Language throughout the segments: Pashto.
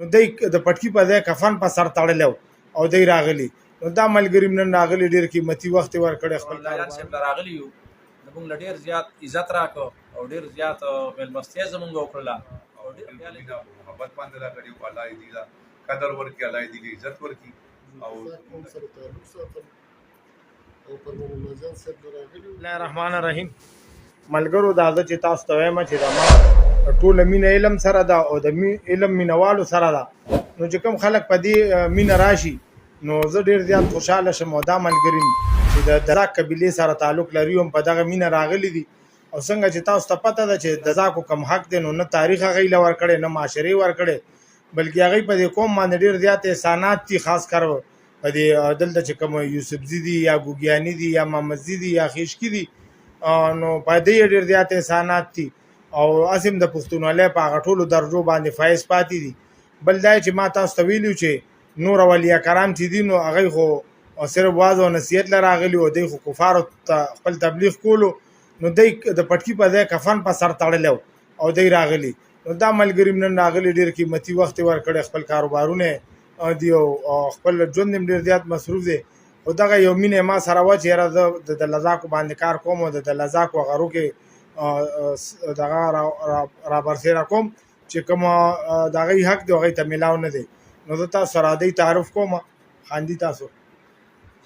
نو دی د پټکي په ځای کفن په سر تړلی او دی راغلی نو دا ملګري نن راغلي ډېر قیمتي وخت یې ورکړی خپل لاریان صاحب له راغلي یو زموږ له ډېر زیات عزت راکړو او ډېر زیات مېلمستیا زموږ وکړله او ډېر محبت باندې راغلي او الله یې دې قدر ورکړي الله یې دې عزت ورکړي او بسم الله الرحمن الرحیم ملګرو دا زه چې تاسو ته وایم چې دا ما ټوله مینه علم سره ده او د علم مینوالو سره ده نو چې کوم خلک په دې مینه راشي نو زه ډېر زیات خوشحاله شم او دا ملګري چې د دزاک قبیلې سره تعلق لري هم په دغه مینه راغلي دي او څنګه چې تاسو ته پته ده چې دزاکو کم حق دی نو نه تاریخ هغوی له ورکړی نه معاشرې ورکړی بلکې هغوی په دې قوم باندې ډېر زیات احسانات دي خاص کر په دې دلته چې کوم یوسفزي دي یا ګوګیاني دي یا محمدزي دي یا خیشکي دي نو په دې ډېر زیات احسانات دي او اسیم د پښتونولۍ په هغه ټولو درجو باندې فایز پاتې دي بل دا چې ما تاسو ته ویلي چې نور اولیاء کرام چې دي نو هغوی خو صرف واز او نصیحت له راغلي او دی خو کفارو ته خپل تبلیغ کولو نو دی د پټکي په ځای کفن په سر تړلی او دی راغلي نو دا ملګري نن راغلي ډېر قیمتي وخت یې ورکړی خپل کاروبارونه دی او خپل ژوند هم ډېر زیات مصروف دی خو دغه یو مینه ما سره وه چې یاره زه د لذاکو باندې کار کوم او د لذاکو غرو کې دغه رابرسېره کوم چې کوم د هغوی حق دی هغوی ته میلاو نه دی نو زه تاسو سره دی تعارف کوم خاندي تاسو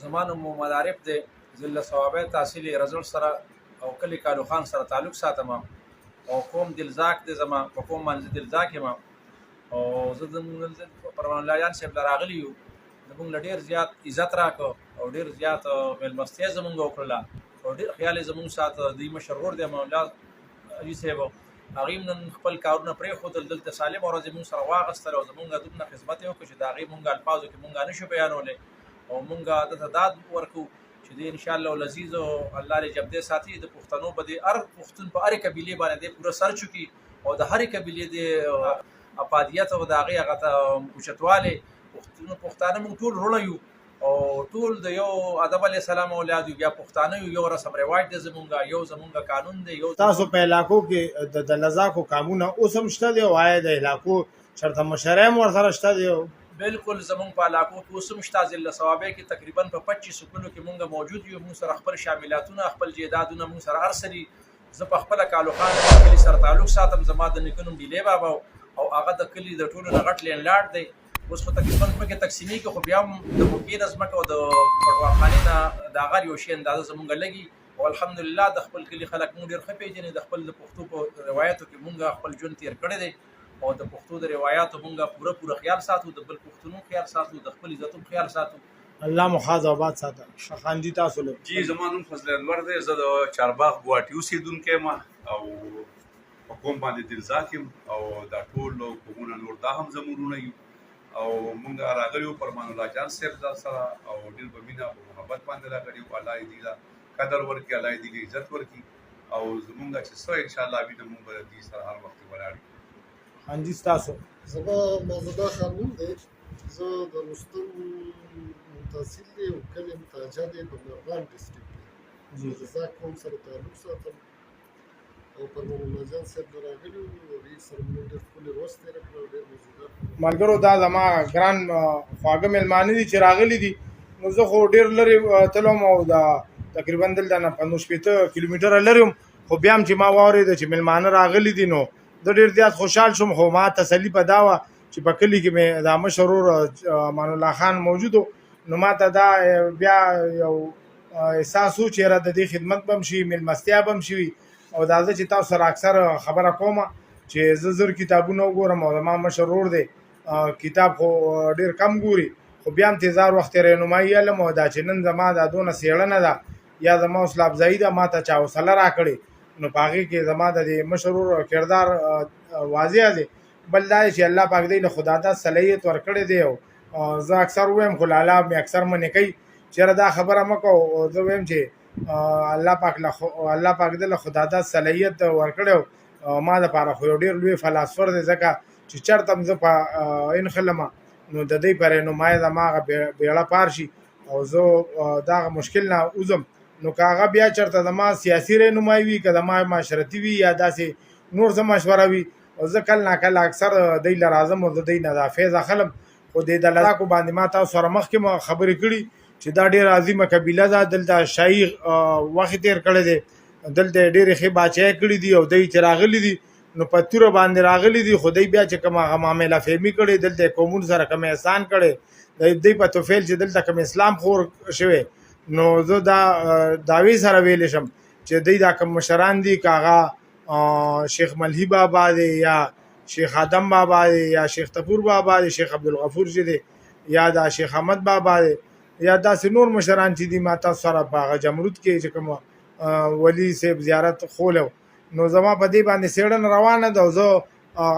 زما نوم محمد عارف دی زه له ثوابه تحصیل رزل سره او کلی کالو خان سره تعلق ساتم او قوم دلزاک دی زما په قوم باندې دلزاک یم او زه زموږ پروان الله جان صاحب له راغلي یو زموږ له ډېر زیات عزت راکړو او ډېر زیات مېلمستیا زموږ وکړله او ډېر خیال یې زموږ ساته دوی مشر ورور دی مولا علي صاحب هغوی نن خپل کارونه پرېښودل دلته سالم ورځې مونږ سره واخیستل او زمونږ دومره خدمت یې وکړو چې د هغې مونږ الفاظو کې مونږ نشو بیانولی او مونږ دته داد ورکو چې دی انشاءالله العزیز او الله دې جبدې ساتي د پښتنو به د هر پښتون په هرې قبیلې باندې دی پوره سر چوکي او د هرې قبیلې د افادیت او د هغې هغه اوچتوالی پښتانه مونږ ټول وروڼه یو او ټول د یو ادب علیه السلام اولاد یو بیا پښتانه یو رسم رواج دی زمونږ یو زمونږ قانون دی یو تاسو په علاقو کې د لذاکو قانونه اوس هم شته دی او آیا د علاقو چېرته مشرۍ هم ورسره شته دی بالکل زمونږ په علاقو کې اوس هم شته ضلع ثوابۍ کې تقریبا په 25 سکونو کې مونږ موجود یو مونږ سره خپل شاملاتونه خپل جیدادونه مونږ سره هر څه دي زه په خپله کالو خان کلي سره تعلق ساتم زما د نیکه نوم ډیلی بابا او هغه د کلي د ټولو نه غټ لینډ دی اوس خو تقریبا پکې تقسیمي کې خو بیا هم د موقع نه ځمکه او د پټوالخانې نه د هغه یو شی اندازه زمونږ لګي او الحمدلله د خپل کلي خلک مونږ ډېر ښه پېژني د خپل د پښتو په روایاتو کې مونږ خپل ژوند تېر کړی دی او د پښتو د روایاتو مونږ پوره خیال ساتو د بل پښتنو خیال ساتو د خپل عزت خیال ساتو الله مو خاص آباد ساته خاندي تاسو له جی زما نوم فضل انور دی زه د چارباغ ګواټي اوسېدونکی یم او په قوم باندې دلزاک یم او دا ټول قومونه نور دا هم زموږ وروڼه یو او مونږ راغلي یو فرمان الله جان صاحب سره او ډېر په مینه او محبت باندې راغلي یو الله یې دې قدر ورکړي الله یې دې عزت ورکړي او زمونږ چې څه انشاءالله وي مونږ به دې سره هر وخت ولاړ یو خاندي ستاسو زما موضوع خانون دی زه د رستم تحصیل دی او کلی متاجه دی په مرغان ډسټرکټ کې د زاک قوم سره تعلق ساتم او فرمان الله جان صاحب راغلي او هغې سره مونږ ډېر ښکلې ورځ تېره کړه ډېر مزیدار ملګرو دا زما ګران خواږه مېلمانه دي چې راغلي دي نو زه خو ډېر لرې تلم او دا تقریبا دلته نه 50 کیلومتره لرې یم خو بیا هم چې ما واورېده چې مېلمانه راغلي دي نو زه ډېر زیات خوشحال شوم خو ما تسلي په دا وه چې په کلي کې مې دا مشر ورور امان الله خان موجود و نو ما ته دا بیا یو احساس و چې یاره د دې خدمت به هم شي مېلمستیا به هم شي او دا زه چې تاسو سره اکثر خبره کومه چې زه زر کتابونه وګورم او زما مشر ورور دی کتاب خو ډېر کم ګوري خو بیا هم تیزار وخت رهنمایي علم او دا چې نن زما دا دونه څېړنه ده یا زما حوصله افزایي ده ما ته چا حوصله راکړې نو په هغې کې زما د دې مشر ورور کردار واضح دی بل دا چې الله پاک دی له خدا ته صلاحیت ورکړی دی او زه اکثر ووایم خو لالا مې اکثر منې کوي چېرې دا خبره مه کوو زه وایم چې الله پاک د له خدا ته صلاحیت ورکړی ما دپاره خو یو ډېر لوی فلاسفر دی ځکه چې چېرته هم زه په انخلمه نو د دوی په رهنمایي زما هغه بیړه پار شي او زه دغه مشکل نه وځم نو که هغه بیا چېرته زما سیاسي رهنمایي وي که زما معاشرتي وي یا داسې نور څه مشوره وي او زه کله ناکله اکثر دی له راځم او د دی نه دا فیض اخلم خو د دلزاکو باندې ما تاسو سره مخکې خبرې کړي چې دا ډېره عظیمه قبیله ده دلته شاهي وخت تېر کړی دی دلته ډېرې ښې باچایۍ کړي دي او دی چې راغلي دي نو په توره باندې راغلي دي خو دی بیا چې کوم هغه معامله فهمي کړې دلته قومونو سره کوم احسان کړی دی په توفیل چې دلته کوم اسلام خور شوی نو زه دا دعوی سره ویلی شم چې دی دا کوم مشران دي که هغه شیخ ملهي بابا دی یا شیخ آدم بابا دی یا شیخ طپور بابا دی شیخ عبدالغفور چې دی یا دا شیخ احمد بابا دی یا داسې نور مشران چې دي ما تاسو سره په هغه جمرود کې چې کوم ولی صاحب زیارت خولو نو زما په دې باندې څېړنه روانه ده او زه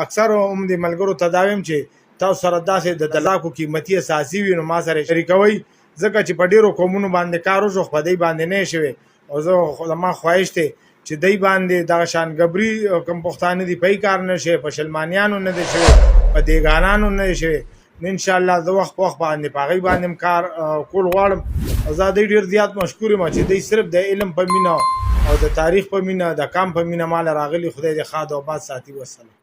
اکثر هم د ملګرو ته دا وایم چې تاسو سره داسې د دلزاکو قیمتي اساسي وي نو ما سره شریکوئ ځکه چې په ډېرو قومونو باندې کار وشو خو په دی باندې نه شوی او زه زما خواهش دی چې دی باندې دغه شان ګبري کوم پښتانه دي په کار نه شي په شلمانیانو نه دی شوی په دیګانانو نه دی شوی نو انشاءالله زه وخت په وخت باندې په هغوی باندې هم کار کول غواړم او زه دی ډېر زیات مشکور یم چې دی صرف د علم په مینه او د تاریخ په مینه د کام په مینه مال راغلی خدای دې ښاد او آباد ساتي وسلام